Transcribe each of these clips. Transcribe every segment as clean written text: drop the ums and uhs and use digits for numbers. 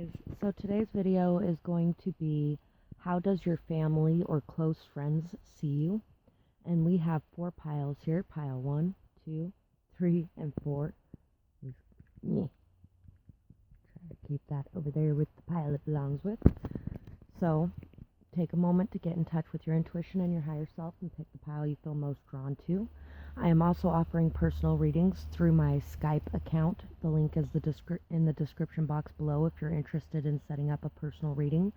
guys, so today's video is going to be how does your family or close friends see you? And we have 4 piles here, pile 1, 2, 3, and 4. Try to keep that over there with the pile it belongs with. So take a moment to get in touch with your intuition and your higher self and pick the pile you feel most drawn to. I am also offering personal readings through my Skype account. The link is in the description box below if you're interested in setting up a personal reading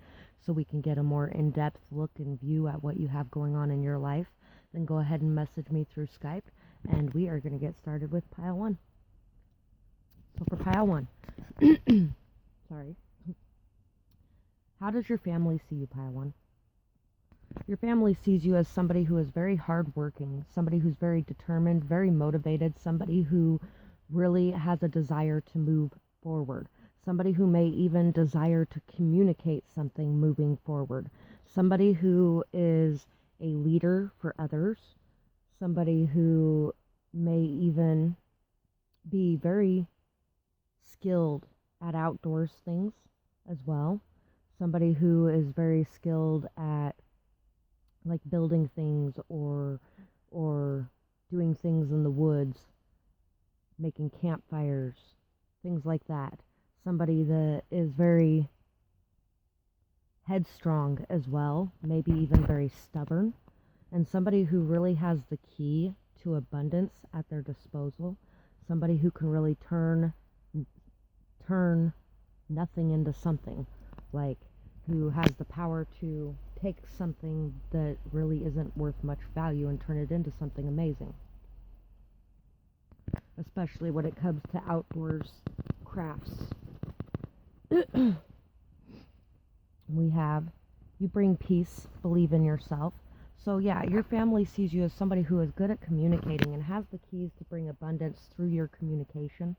so we can get a more in-depth look and view at what you have going on in your life. Then go ahead and message me through Skype, and we are going to get started with pile 1. So for pile 1, sorry. How does your family see you, pile 1? Your family sees you as somebody who is very hardworking, somebody who's very determined, very motivated, somebody who really has a desire to move forward, somebody who may even desire to communicate something moving forward, somebody who is a leader for others, somebody who may even be very skilled at outdoors things as well, somebody who is very skilled at like building things or doing things in the woods, making campfires, things like that. Somebody that is very headstrong as well, maybe even very stubborn, and somebody who really has the key to abundance at their disposal, somebody who can really turn nothing into something, like who has the power to take something that really isn't worth much value and turn it into something amazing. Especially when it comes to outdoors crafts. We have, you bring peace, believe in yourself. So yeah, your family sees you as somebody who is good at communicating and has the keys to bring abundance through your communication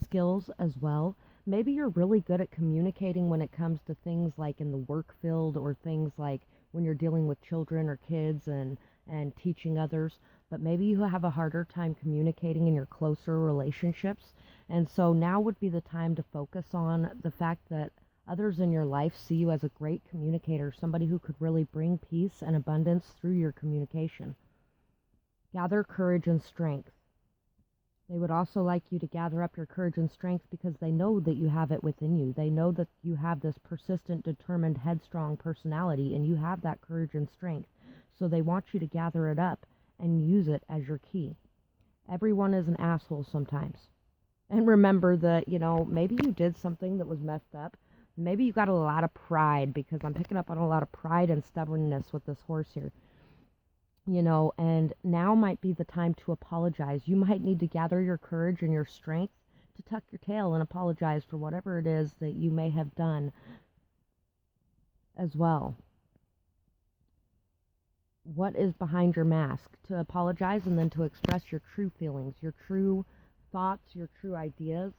skills as well. Maybe you're really good at communicating when it comes to things like in the work field or things like when you're dealing with children or kids and teaching others, but maybe you have a harder time communicating in your closer relationships. And so now would be the time to focus on the fact that others in your life see you as a great communicator, somebody who could really bring peace and abundance through your communication. Gather courage and strength. They would also like you to gather up your courage and strength because they know that you have it within you. They know that you have this persistent, determined, headstrong personality, and you have that courage and strength. So they want you to gather it up and use it as your key. Everyone is an asshole sometimes. And remember that, maybe you did something that was messed up. Maybe you got a lot of pride, because I'm picking up on a lot of pride and stubbornness with this horse here. And now might be the time to apologize. You might need to gather your courage and your strength to tuck your tail and apologize for whatever it is that you may have done as well. What is behind your mask? To apologize and then to express your true feelings, your true thoughts, your true ideas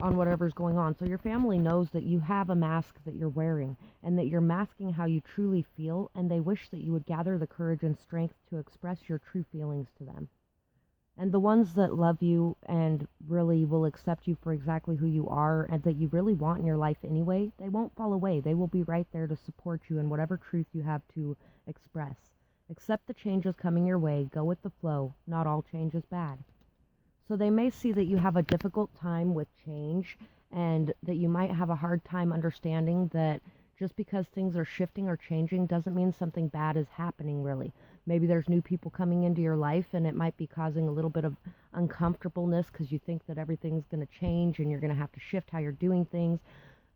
on whatever's going on. So your family knows that you have a mask that you're wearing and that you're masking how you truly feel, and they wish that you would gather the courage and strength to express your true feelings to them. And the ones that love you and really will accept you for exactly who you are and that you really want in your life anyway, they won't fall away. They will be right there to support you in whatever truth you have to express. Accept the changes coming your way. Go with the flow. Not all change is bad. So they may see that you have a difficult time with change and that you might have a hard time understanding that just because things are shifting or changing doesn't mean something bad is happening, really. Maybe there's new people coming into your life and it might be causing a little bit of uncomfortableness because you think that everything's going to change and you're going to have to shift how you're doing things.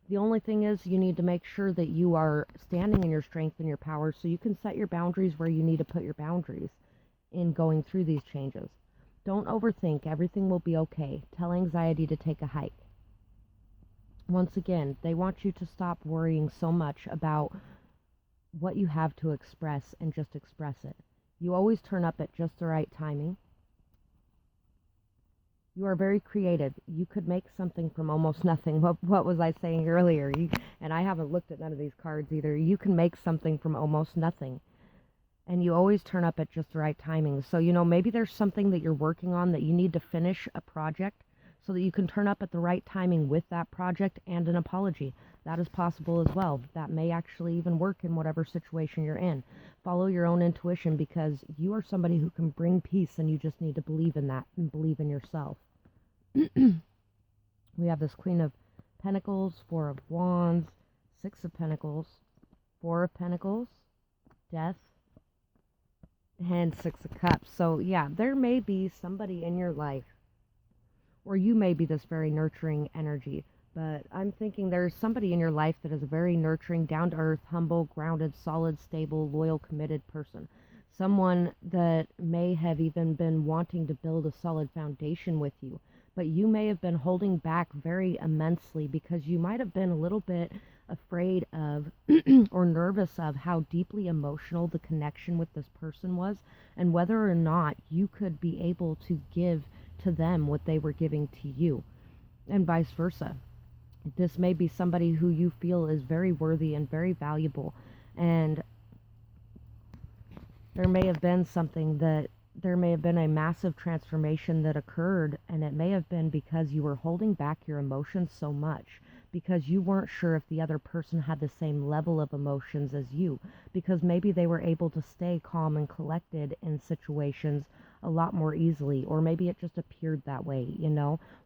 The only thing is you need to make sure that you are standing in your strength and your power so you can set your boundaries where you need to put your boundaries in going through these changes. Don't overthink. Everything will be okay. Tell anxiety to take a hike. Once again, they want you to stop worrying so much about what you have to express and just express it. You always turn up at just the right timing. You are very creative. You could make something from almost nothing. What was I saying earlier? And I haven't looked at none of these cards either. You can make something from almost nothing. And you always turn up at just the right timing. So, maybe there's something that you're working on that you need to finish a project so that you can turn up at the right timing with that project and an apology. That is possible as well. That may actually even work in whatever situation you're in. Follow your own intuition, because you are somebody who can bring peace, and you just need to believe in that and believe in yourself. We have this Queen of Pentacles, Four of Wands, Six of Pentacles, Four of Pentacles, Death, and Six of Cups. So yeah, there may be somebody in your life, or you may be this very nurturing energy, but I'm thinking there's somebody in your life that is a very nurturing, down-to-earth, humble, grounded, solid, stable, loyal, committed person. Someone that may have even been wanting to build a solid foundation with you, but you may have been holding back very immensely because you might have been a little bit afraid of or nervous of how deeply emotional the connection with this person was, and whether or not you could be able to give to them what they were giving to you, and vice versa. This may be somebody who you feel is very worthy and very valuable, and there may have been a massive transformation that occurred, and it may have been because you were holding back your emotions so much, because you weren't sure if the other person had the same level of emotions as you, because maybe they were able to stay calm and collected in situations a lot more easily, or maybe it just appeared that way,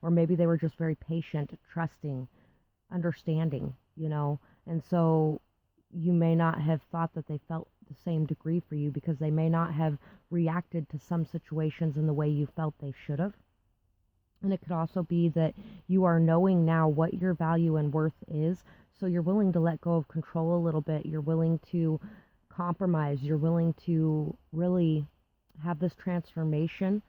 or maybe they were just very patient, trusting, understanding, and so you may not have thought that they felt the same degree for you, because they may not have reacted to some situations in the way you felt they should have. And it could also be that you are knowing now what your value and worth is, so you're willing to let go of control a little bit. You're willing to compromise. You're willing to really have this transformation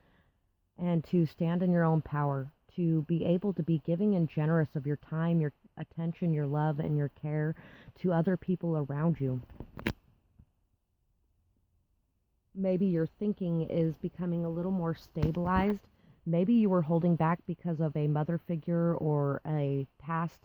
and to stand in your own power, to be able to be giving and generous of your time, your attention, your love, and your care to other people around you. Maybe your thinking is becoming a little more stabilized. Maybe you were holding back because of a mother figure or a past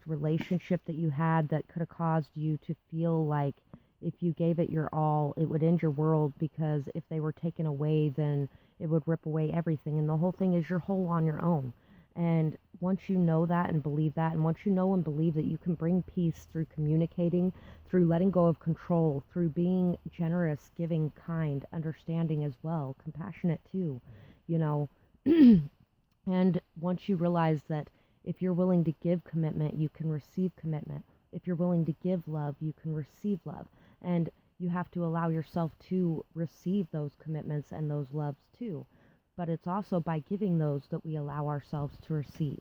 relationship that you had that could have caused you to feel like if you gave it your all, it would end your world, because if they were taken away, then it would rip away everything. And the whole thing is you're whole on your own. And once you know that and believe that, and once you know and believe that you can bring peace through communicating, through letting go of control, through being generous, giving, kind, understanding as well, compassionate too, and once you realize that if you're willing to give commitment, you can receive commitment. If you're willing to give love, you can receive love. And you have to allow yourself to receive those commitments and those loves too. But it's also by giving those that we allow ourselves to receive.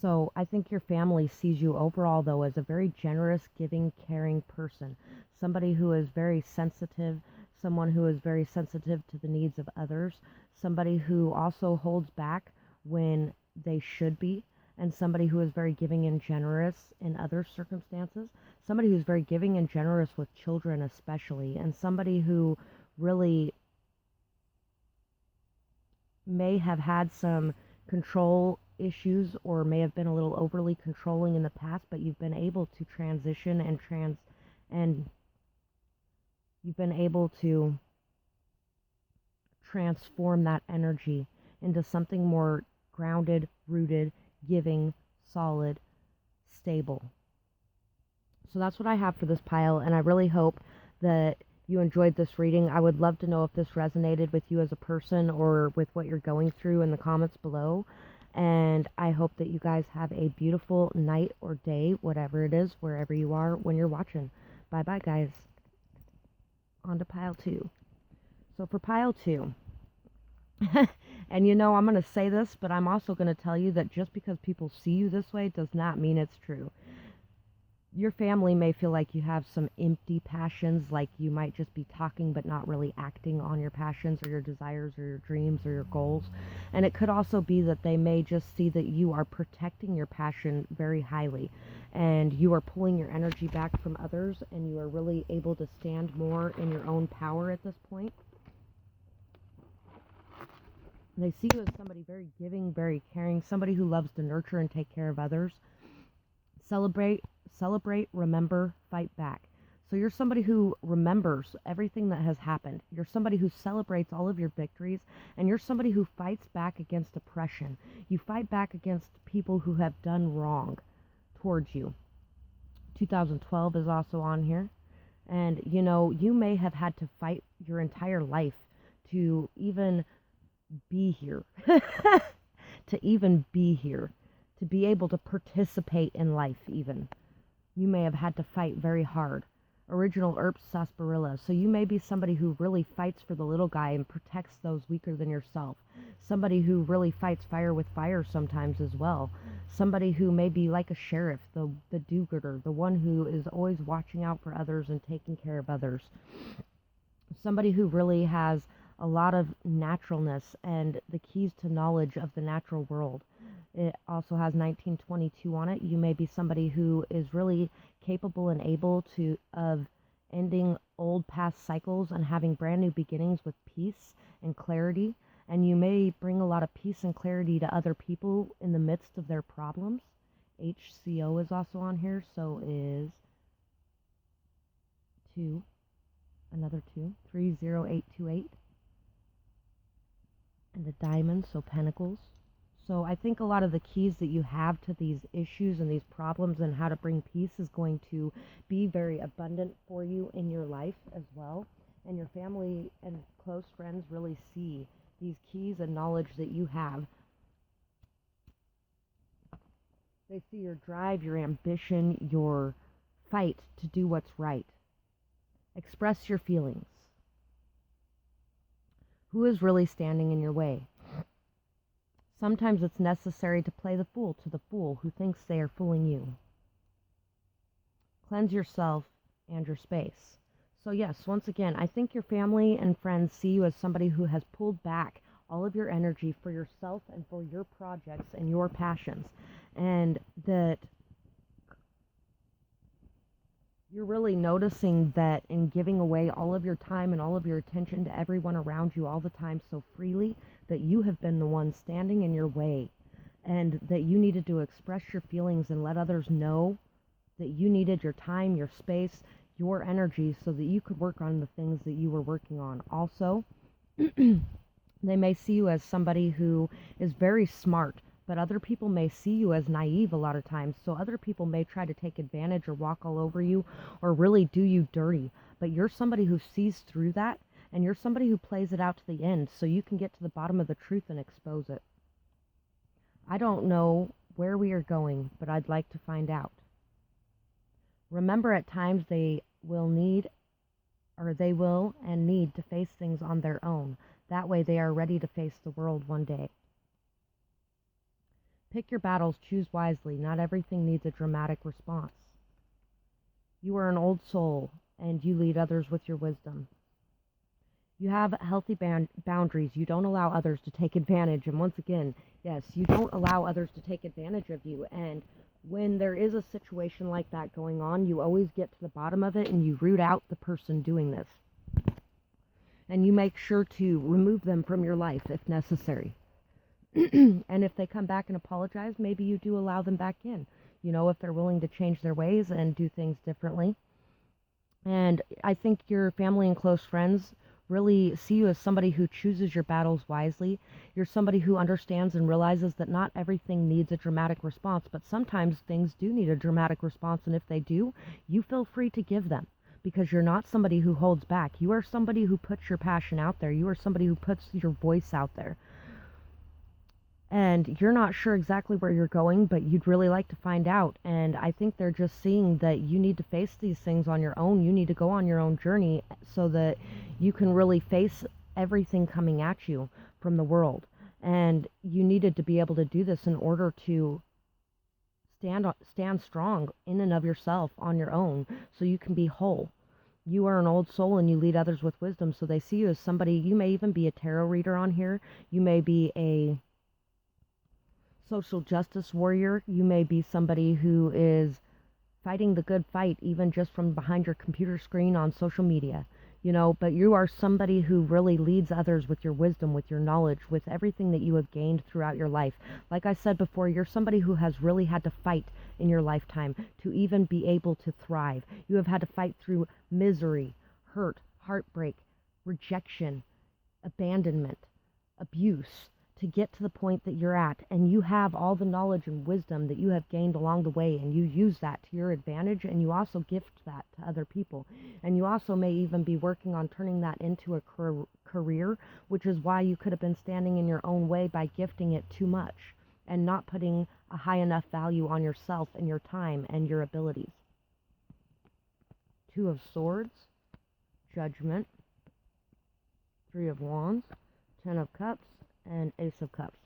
So I think your family sees you overall, though, as a very generous, giving, caring person. Somebody who is very sensitive, someone who is very sensitive to the needs of others, somebody who also holds back when they should be, and somebody who is very giving and generous in other circumstances, somebody who's very giving and generous with children especially, and somebody who really may have had some control issues or may have been a little overly controlling in the past, but you've been able to transition and you've been able to transform that energy into something more grounded, rooted, giving, solid, stable. So that's what I have for this pile, and I really hope that you enjoyed this reading. I would love to know if this resonated with you as a person or with what you're going through in the comments below. And I hope that you guys have a beautiful night or day, whatever it is, wherever you are when you're watching. Bye-bye, guys. On to pile 2. So for pile 2, and I'm going to say this, but I'm also going to tell you that just because people see you this way does not mean it's true. Your family may feel like you have some empty passions, like you might just be talking but not really acting on your passions or your desires or your dreams or your goals. And it could also be that they may just see that you are protecting your passion very highly, and you are pulling your energy back from others, and you are really able to stand more in your own power at this point. They see you as somebody very giving, very caring, somebody who loves to nurture and take care of others. Celebrate, remember, fight back. So you're somebody who remembers everything that has happened. You're somebody who celebrates all of your victories, and you're somebody who fights back against oppression. You fight back against people who have done wrong towards you. 2012 is also on here. And, you may have had to fight your entire life to even be here. To even be here. To be able to participate in life, even. You may have had to fight very hard. Original Earp sarsaparilla. So you may be somebody who really fights for the little guy and protects those weaker than yourself. Somebody who really fights fire with fire sometimes as well. Somebody who may be like a sheriff, the do-gooder, the one who is always watching out for others and taking care of others. Somebody who really has a lot of naturalness and the keys to knowledge of the natural world. It also has 1922 on it. You may be somebody who is really capable and able of ending old past cycles and having brand new beginnings with peace and clarity. And you may bring a lot of peace and clarity to other people in the midst of their problems. HCO is also on here, so is 2, another 2, 30828. And the diamond, so pentacles. So I think a lot of the keys that you have to these issues and these problems and how to bring peace is going to be very abundant for you in your life as well. And your family and close friends really see these keys and knowledge that you have. They see your drive, your ambition, your fight to do what's right. Express your feelings. Who is really standing in your way? Sometimes it's necessary to play the fool to the fool who thinks they are fooling you. Cleanse yourself and your space. So yes, once again, I think your family and friends see you as somebody who has pulled back all of your energy for yourself and for your projects and your passions. And that you're really noticing that in giving away all of your time and all of your attention to everyone around you all the time so freely, that you have been the one standing in your way, and that you needed to express your feelings and let others know that you needed your time, your space, your energy so that you could work on the things that you were working on. Also, they may see you as somebody who is very smart, but other people may see you as naive a lot of times. So other people may try to take advantage or walk all over you or really do you dirty. But you're somebody who sees through that, and you're somebody who plays it out to the end so you can get to the bottom of the truth and expose it. I don't know where we are going, but I'd like to find out. Remember, at times they will need to face things on their own. That way they are ready to face the world one day. Pick your battles, choose wisely. Not everything needs a dramatic response. You are an old soul, and you lead others with your wisdom. You have healthy boundaries. You don't allow others to take advantage. And once again, yes, you don't allow others to take advantage of you. And when there is a situation like that going on, you always get to the bottom of it and you root out the person doing this. And you make sure to remove them from your life if necessary. And if they come back and apologize, maybe you do allow them back in. If they're willing to change their ways and do things differently. And I think your family and close friends really see you as somebody who chooses your battles wisely. You're somebody who understands and realizes that not everything needs a dramatic response, but sometimes things do need a dramatic response, and if they do, you feel free to give them, because you're not somebody who holds back. You are somebody who puts your passion out there. You are somebody who puts your voice out there. And you're not sure exactly where you're going, but you'd really like to find out. And I think they're just seeing that you need to face these things on your own. You need to go on your own journey so that you can really face everything coming at you from the world. And you needed to be able to do this in order to stand strong in and of yourself on your own so you can be whole. You are an old soul and you lead others with wisdom. So they see you as somebody, you may even be a tarot reader on here. You may be a social justice warrior. You may be somebody who is fighting the good fight even just from behind your computer screen on social media. but you are somebody who really leads others with your wisdom, with your knowledge, with everything that you have gained throughout your life. Like I said before, you're somebody who has really had to fight in your lifetime to even be able to thrive. You have had to fight through misery, hurt, heartbreak, rejection, abandonment, abuse, to get to the point that you're at. And you have all the knowledge and wisdom that you have gained along the way, and you use that to your advantage, and you also gift that to other people. And you also may even be working on turning that into a career, which is why you could have been standing in your own way by gifting it too much and not putting a high enough value on yourself and your time and your abilities. Two of Swords, Judgment, Three of Wands, Ten of Cups, and Ace of Cups.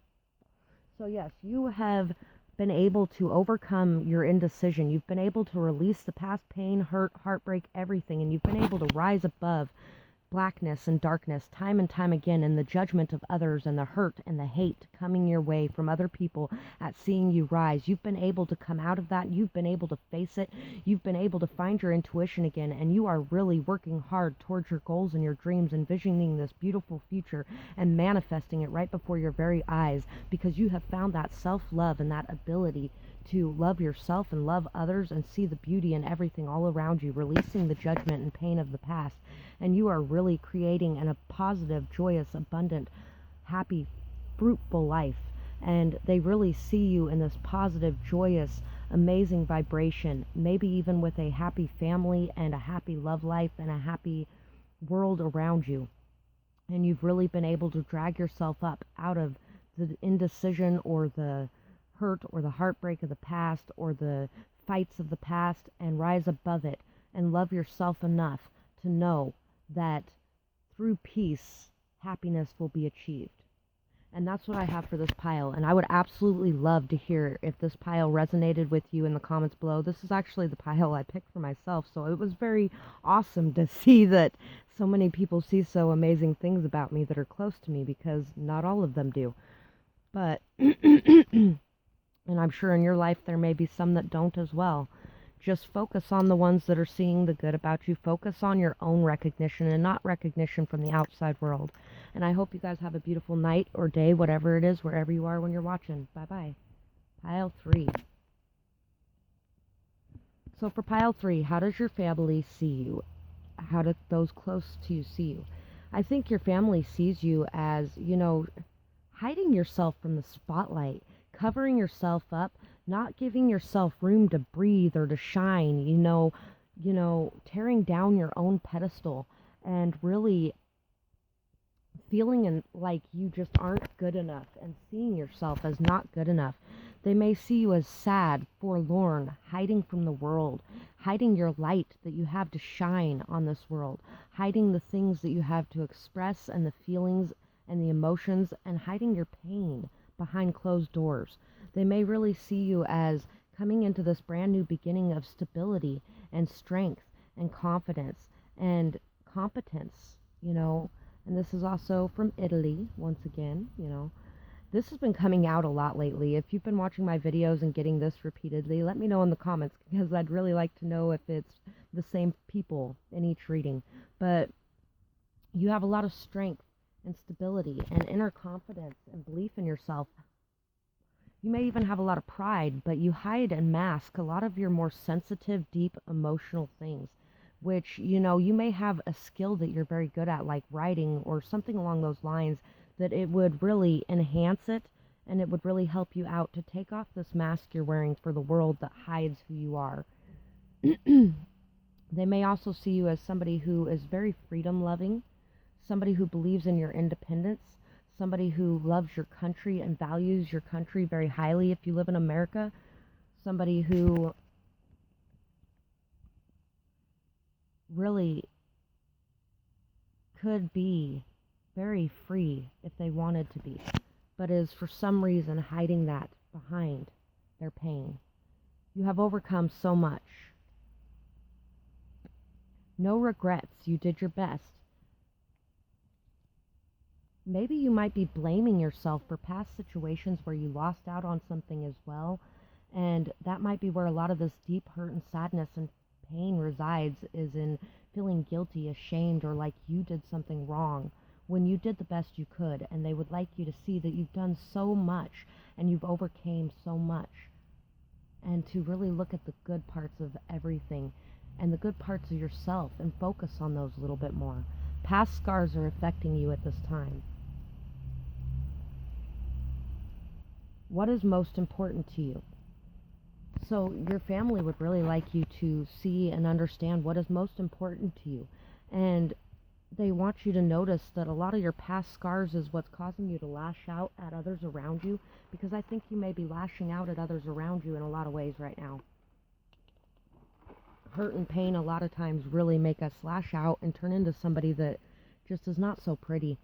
So yes, you have been able to overcome your indecision. You've been able to release the past pain, hurt, heartbreak, everything, and you've been able to rise above blackness and darkness time and time again, and the judgment of others and the hurt and the hate coming your way from other people at seeing you rise. You've been able to come out of that. You've been able to face it. You've been able to find your intuition again, and you are really working hard towards your goals and your dreams, envisioning this beautiful future and manifesting it right before your very eyes, because you have found that self-love and that ability to love yourself and love others and see the beauty in everything all around you, releasing the judgment and pain of the past. And you are really creating a positive, joyous, abundant, happy, fruitful life. And they really see you in this positive, joyous, amazing vibration, maybe even with a happy family and a happy love life and a happy world around you. And you've really been able to drag yourself up out of the indecision or the hurt or the heartbreak of the past or the fights of the past, and rise above it and love yourself enough to know that through peace, happiness will be achieved. And that's what I have for this pile. And I would absolutely love to hear if this pile resonated with you in the comments below. This is actually the pile I picked for myself, so it was very awesome to see that so many people see so amazing things about me that are close to me, because not all of them do. But, and I'm sure in your life there may be some that don't as well. Just focus on the ones that are seeing the good about you. Focus on your own recognition and not recognition from the outside world. And I hope you guys have a beautiful night or day, whatever it is, wherever you are when you're watching. Bye-bye. Pile 3. So for pile 3, how does your family see you? How do those close to you see you? I think your family sees you as, hiding yourself from the spotlight, covering yourself up, not giving yourself room to breathe or to shine, tearing down your own pedestal and really feeling like you just aren't good enough and seeing yourself as not good enough. They may see you as sad, forlorn, hiding from the world, hiding your light that you have to shine on this world, hiding the things that you have to express and the feelings and the emotions, and hiding your pain behind closed doors. They may really see you as coming into this brand new beginning of stability and strength and confidence and competence, And this is also from Italy, once again, This has been coming out a lot lately. If you've been watching my videos and getting this repeatedly, let me know in the comments, because I'd really like to know if it's the same people in each reading. But you have a lot of strength and stability and inner confidence and belief in yourself. You may even have a lot of pride, but you hide and mask a lot of your more sensitive, deep, emotional things, which, you may have a skill that you're very good at, like writing or something along those lines, that it would really enhance it, and it would really help you out to take off this mask you're wearing for the world that hides who you are. They may also see you as somebody who is very freedom-loving, somebody who believes in your independence, somebody who loves your country and values your country very highly if you live in America, somebody who really could be very free if they wanted to be, but is for some reason hiding that behind their pain. You have overcome so much. No regrets. You did your best. Maybe you might be blaming yourself for past situations where you lost out on something as well, and that might be where a lot of this deep hurt and sadness and pain resides is in feeling guilty, ashamed, or like you did something wrong when you did the best you could, and they would like you to see that you've done so much and you've overcame so much, and to really look at the good parts of everything and the good parts of yourself and focus on those a little bit more. Past scars are affecting you at this time. What is most important to you? So your family would really like you to see and understand what is most important to you. And they want you to notice that a lot of your past scars is what's causing you to lash out at others around you, because I think you may be lashing out at others around you in a lot of ways right now. Hurt and pain a lot of times really make us lash out and turn into somebody that just is not so pretty.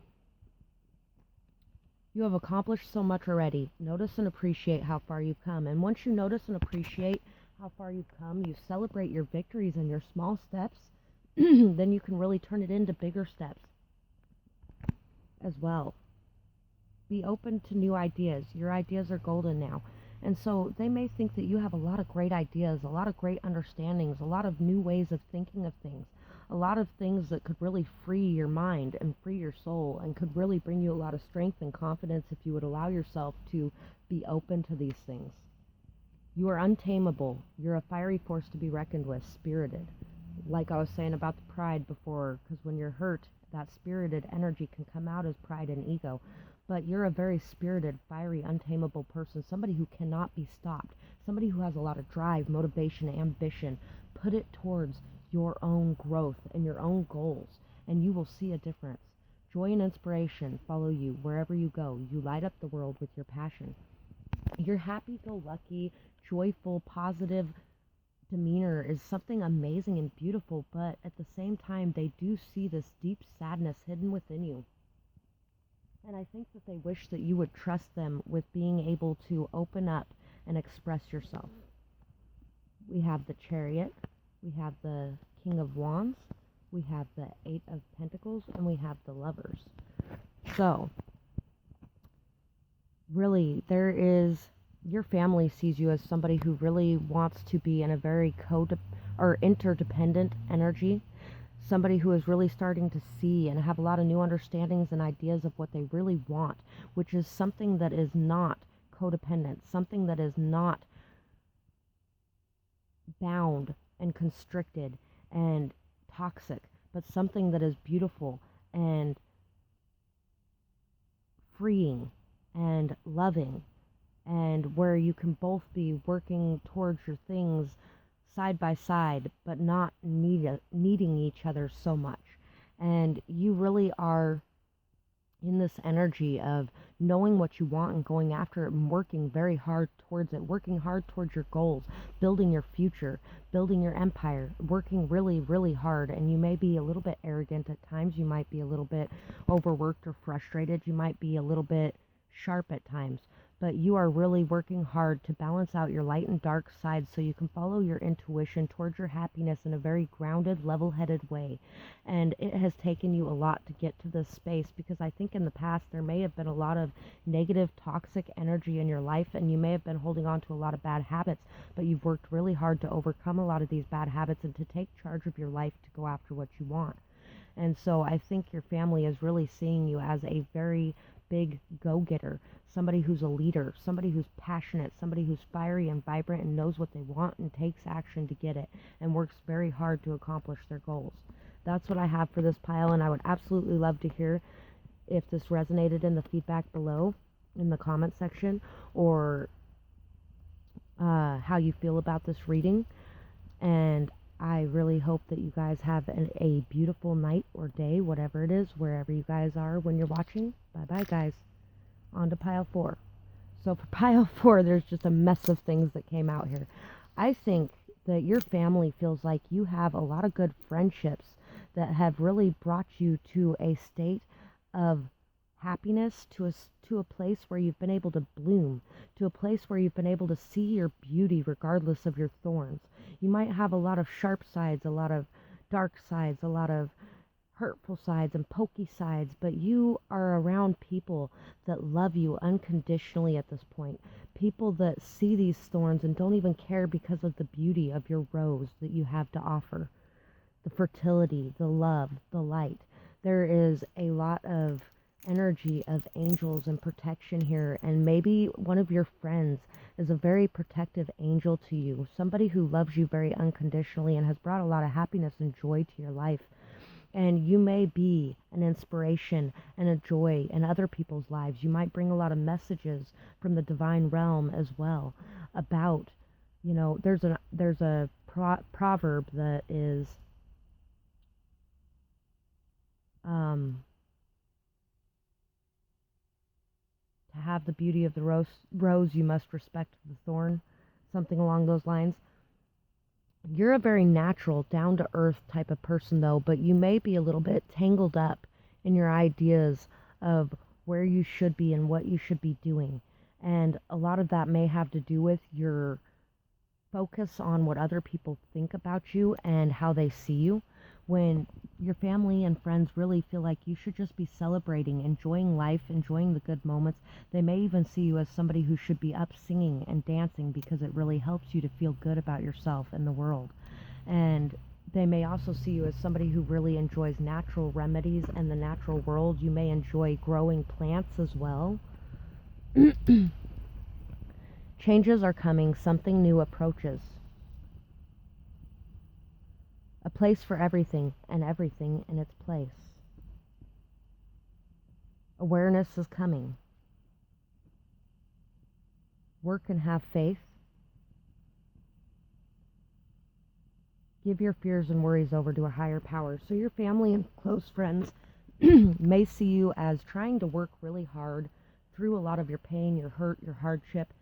You have accomplished so much already. Notice and appreciate how far you've come. And once you notice and appreciate how far you've come, you celebrate your victories and your small steps, then you can really turn it into bigger steps as well. Be open to new ideas. Your ideas are golden now. And so they may think that you have a lot of great ideas, a lot of great understandings, a lot of new ways of thinking of things, a lot of things that could really free your mind and free your soul and could really bring you a lot of strength and confidence if you would allow yourself to be open to these things. You are untamable. You're a fiery force to be reckoned with, spirited. Like I was saying about the pride before, because when you're hurt, that spirited energy can come out as pride and ego. But you're a very spirited, fiery, untamable person, somebody who cannot be stopped, somebody who has a lot of drive, motivation, ambition. Put it towards your own growth and your own goals, and you will see a difference. Joy and inspiration follow you wherever you go. You light up the world with your passion. Your happy-go-lucky, joyful, positive demeanor is something amazing and beautiful, but at the same time, they do see this deep sadness hidden within you. And I think that they wish that you would trust them with being able to open up and express yourself. We have the Chariot, we have the King of Wands, we have the Eight of Pentacles, and we have the Lovers. So, really, your family sees you as somebody who really wants to be in a very interdependent energy. Somebody who is really starting to see and have a lot of new understandings and ideas of what they really want, which is something that is not codependent, something that is not bound and constricted and toxic, but something that is beautiful and freeing and loving, and where you can both be working towards your things side by side, but not needing each other so much. And you really are in this energy of knowing what you want and going after it and working very hard towards it, working hard towards your goals, building your future, building your empire, working really, really hard. And you may be a little bit arrogant at times. You might be a little bit overworked or frustrated. You might be a little bit sharp at times. But you are really working hard to balance out your light and dark sides so you can follow your intuition towards your happiness in a very grounded, level-headed way. And it has taken you a lot to get to this space, because I think in the past there may have been a lot of negative, toxic energy in your life, and you may have been holding on to a lot of bad habits, but you've worked really hard to overcome a lot of these bad habits and to take charge of your life to go after what you want. And so I think your family is really seeing you as a very big go-getter, somebody who's a leader, somebody who's passionate, somebody who's fiery and vibrant and knows what they want and takes action to get it and works very hard to accomplish their goals. That's what I have for this pile, and I would absolutely love to hear if this resonated in the feedback below in the comment section, or how you feel about this reading. And I really hope that you guys have a beautiful night or day, whatever it is, wherever you guys are when you're watching. Bye-bye, guys. On to pile 4. So for pile 4, there's just a mess of things that came out here. I think that your family feels like you have a lot of good friendships that have really brought you to a state of happiness, to a place where you've been able to bloom, to a place where you've been able to see your beauty regardless of your thorns. You might have a lot of sharp sides, a lot of dark sides, a lot of hurtful sides and pokey sides, but you are around people that love you unconditionally at this point. People that see these thorns and don't even care because of the beauty of your rose that you have to offer. The fertility, the love, the light. There is a lot of energy of angels and protection here, and maybe one of your friends is a very protective angel to you, somebody who loves you very unconditionally and has brought a lot of happiness and joy to your life. And you may be an inspiration and a joy in other people's lives. You might bring a lot of messages from the divine realm as well about, there's a proverb that is, to have the beauty of the rose, you must respect the thorn, something along those lines. You're a very natural, down-to-earth type of person, though, but you may be a little bit tangled up in your ideas of where you should be and what you should be doing. And a lot of that may have to do with your focus on what other people think about you and how they see you, when your family and friends really feel like you should just be celebrating, enjoying life, enjoying the good moments. They may even see you as somebody who should be up singing and dancing because it really helps you to feel good about yourself and the world. And they may also see you as somebody who really enjoys natural remedies and the natural world. You may enjoy growing plants as well. Changes are coming, something new approaches. A place for everything and everything in its place. Awareness is coming. Work and have faith. Give your fears and worries over to a higher power. So your family and close friends may see you as trying to work really hard through a lot of your pain, your hurt, your hardship.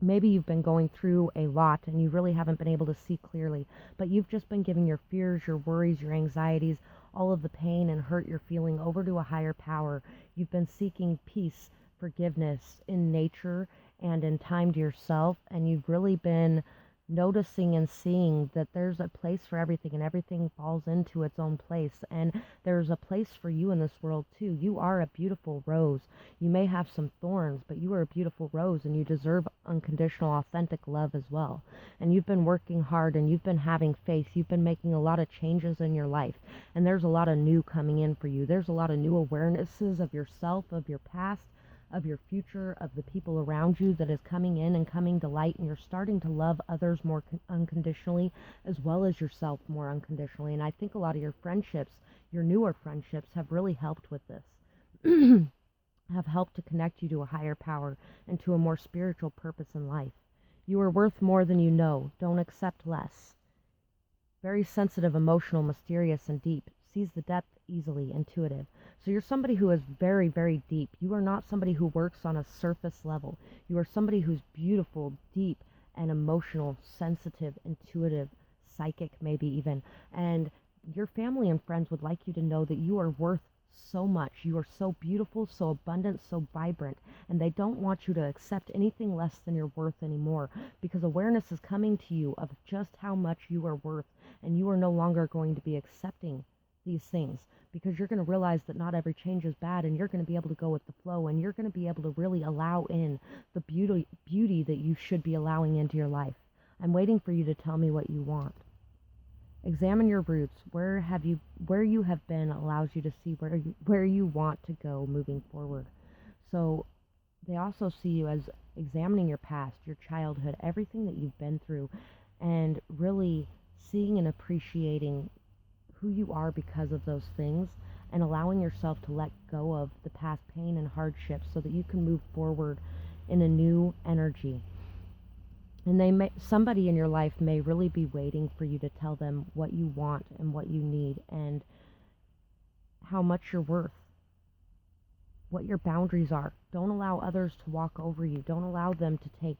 Maybe you've been going through a lot and you really haven't been able to see clearly, but you've just been giving your fears, your worries, your anxieties, all of the pain and hurt you're feeling over to a higher power. You've been seeking peace, forgiveness in nature and in time to yourself, and you've really been noticing and seeing that there's a place for everything and everything falls into its own place, and there's a place for you in this world too. You are a beautiful rose. You may have some thorns, but you are a beautiful rose and you deserve unconditional, authentic love as well. And you've been working hard and you've been having faith. You've been making a lot of changes in your life, and there's a lot of new coming in for you. There's a lot of new awarenesses of yourself, of your past, of your future, of the people around you that is coming in and coming to light, and you're starting to love others more unconditionally as well as yourself more unconditionally. And I think a lot of your friendships, your newer friendships, have really helped with this, have helped to connect you to a higher power and to a more spiritual purpose in life. You are worth more than you know. Don't accept less. Very sensitive, emotional, mysterious, and deep. Sees the depth easily, intuitive. So you're somebody who is very, very deep. You are not somebody who works on a surface level. You are somebody who's beautiful, deep, and emotional, sensitive, intuitive, psychic maybe even. And your family and friends would like you to know that you are worth so much. You are so beautiful, so abundant, so vibrant, and they don't want you to accept anything less than your worth anymore, because awareness is coming to you of just how much you are worth, and you are no longer going to be accepting these things, because you're going to realize that not every change is bad, and you're going to be able to go with the flow, and you're going to be able to really allow in the beauty that you should be allowing into your life. I'm waiting for you to tell me what you want. Examine your roots. Where you have been allows you to see where you want to go moving forward. So they also see you as examining your past, your childhood, everything that you've been through, and really seeing and appreciating who you are because of those things, and allowing yourself to let go of the past pain and hardships so that you can move forward in a new energy. And somebody in your life may really be waiting for you to tell them what you want and what you need and how much you're worth, what your boundaries are. Don't allow others to walk over you. Don't allow them to take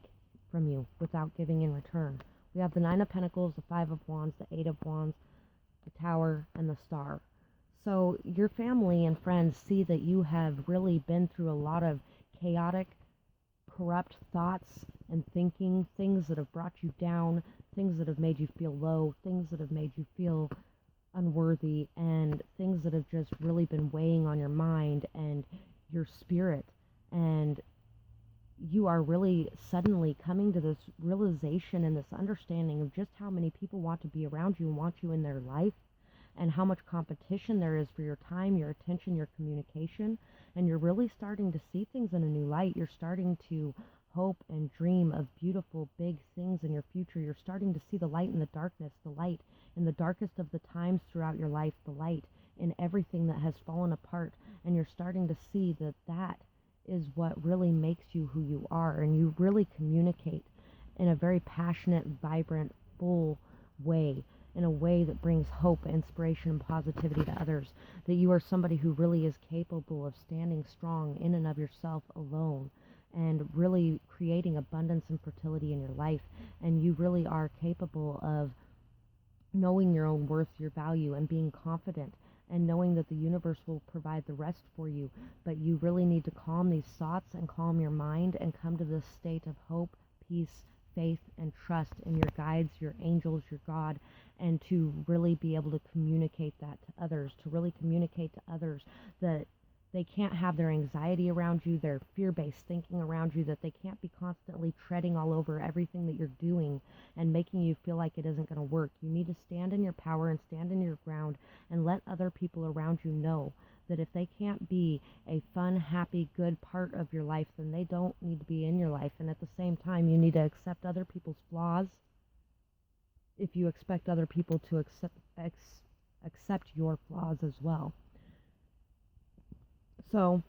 from you without giving in return. We have the Nine of Pentacles, the Five of Wands, the Eight of Wands, the Tower, and the Star. So your family and friends see that you have really been through a lot of chaotic, corrupt thoughts and thinking, things that have brought you down, things that have made you feel low, things that have made you feel unworthy and things that have just really been weighing on your mind and your spirit. And you are really suddenly coming to this realization and this understanding of just how many people want to be around you and want you in their life, and how much competition there is for your time, your attention, your communication. And you're really starting to see things in a new light. You're starting to hope and dream of beautiful, big things in your future. You're starting to see the light in the darkness, the light in the darkest of the times throughout your life, the light in everything that has fallen apart. And you're starting to see that that is what really makes you who you are. And you really communicate in a very passionate, vibrant, full way, in a way that brings hope, inspiration, and positivity to others. That you are somebody who really is capable of standing strong in and of yourself alone and really creating abundance and fertility in your life. And you really are capable of knowing your own worth, your value, and being confident and knowing that the universe will provide the rest for you. But you really need to calm these thoughts and calm your mind and come to this state of hope, peace, faith, and trust in your guides, your angels, your God, and to really be able to communicate that to others, to really communicate to others that they can't have their anxiety around you, their fear-based thinking around you, that they can't be constantly treading all over everything that you're doing and making you feel like it isn't going to work. You need to stand in your power and stand in your ground and let other people around you know that if they can't be a fun, happy, good part of your life, then they don't need to be in your life. And at the same time, you need to accept other people's flaws if you expect other people to accept your flaws as well. So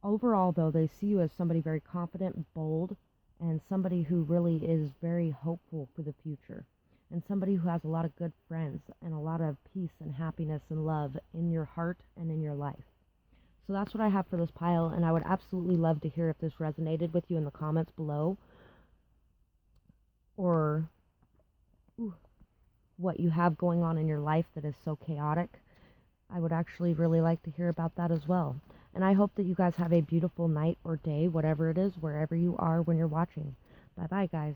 overall, though, they see you as somebody very confident, bold, and somebody who really is very hopeful for the future, and somebody who has a lot of good friends and a lot of peace and happiness and love in your heart and in your life. So that's what I have for this pile, and I would absolutely love to hear if this resonated with you in the comments below, or what you have going on in your life that is so chaotic. I would actually really like to hear about that as well. And I hope that you guys have a beautiful night or day, whatever it is, wherever you are when you're watching. Bye-bye, guys.